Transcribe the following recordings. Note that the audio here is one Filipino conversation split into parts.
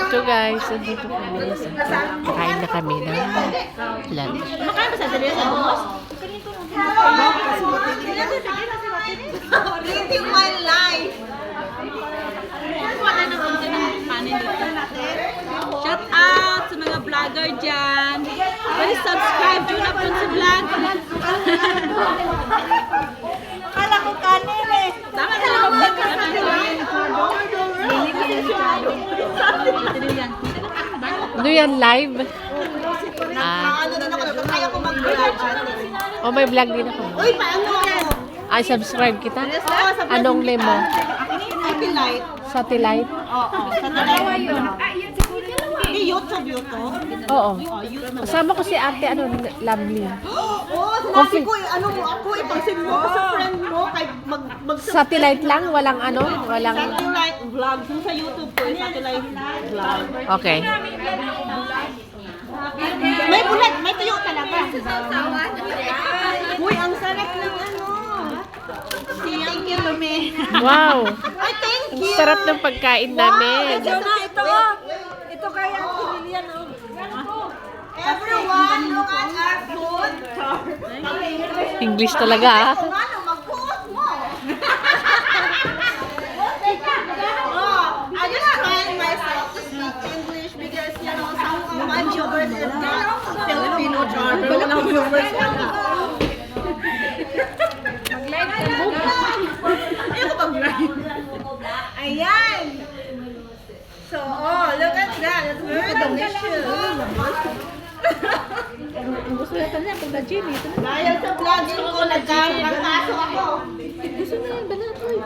Ito guys, dito kami sa kain na kami ng lunch. Makain ba sa dali sa bungos? Living my life. Wala na konti ng kanin dito. Shout out sa mga vlogger dyan. Please subscribe Juna Ponce Vlog. Akala ko kanin eh. Tama na lang vlog ka na. Ano yan, live? Ano din ako, kaya ko mag-vlog. Oh, may vlog din ako. Uy, paano yan? Ay, subscribe kita? Oo, sa Anong name mo? Satellite. Satellite? Oo, satellite yun. Hindi, YouTube. Oo. Kasama ko si ate, ano, Lovely. Oo, sinabi ko eh, ano mo ako, ipag-send mo ko sa friend mo, kahit Satellite lang? Walang ano? Walang... satellite vlog. Yung sa YouTube ko, satellite vlog. Okay. May bulat, may tuyo talaga. Uy, ang sarap ng ano. Thank you, Lumi. Wow! Ay, thank Ang you. sarap ng pagkain namin. Ito kaya ang pinilian, oh. Everyone, look at our food. English talaga ah. Kung ano, mag-post mo. I just trying myself to speak English because, you know, some of my viewers is not Filipino charmer. Walang viewers wala. Mag-live ka mo. Ayaw ko mag-live. Ayan. So, oh, look at that. It's very delicious. Gusto natin niya pag na-gym ito na. Dahil sa vlogging ko, nagkaso ako. Gusto na yung banatoy.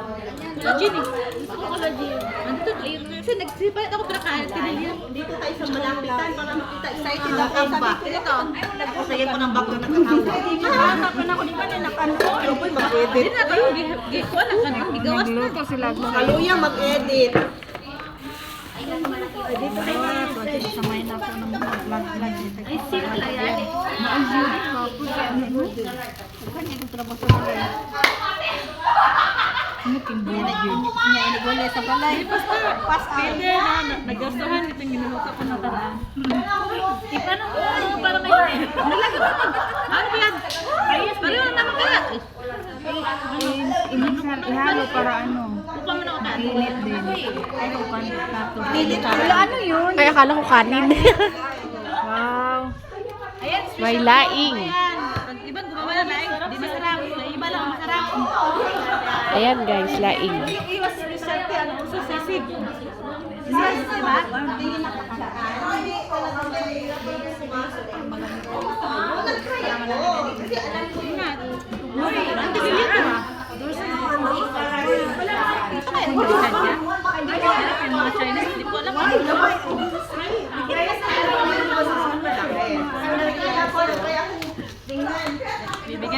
Na-gym eh. Gusto ko na-gym. Andito to. Kasi nagsipalit ako pinakain. Tiniliyan. Dito tayo sa malapitan para makita excited ako. Sabi ko ito. Sige ko ng bago nakatawa. Hahanapan ako ni kanina. Ano po mag-edit? Hindi na tayo. Gikuha na ka na. Igawas na. sila. Kaluya mag-edit. Ay, sila na yan. Pwede na. Nagastuhan itong ginuhuka ko na talaan. Paano ko? Para may nalaga ba? Ano ba yan? Ayos. Pareho naman kaya. Ihalo para ano? Buka mo na ako tayo. Init din. Ano kato? Wala ano yun? Ay, akala ko kanin. Wow. Ayan. May laing. Ayan. Pag ibang gumawa na laing, di masarap. Sa iba lang masarap. Ayan guys, laing. Iwas reserte ano ko sa sisig. Diba?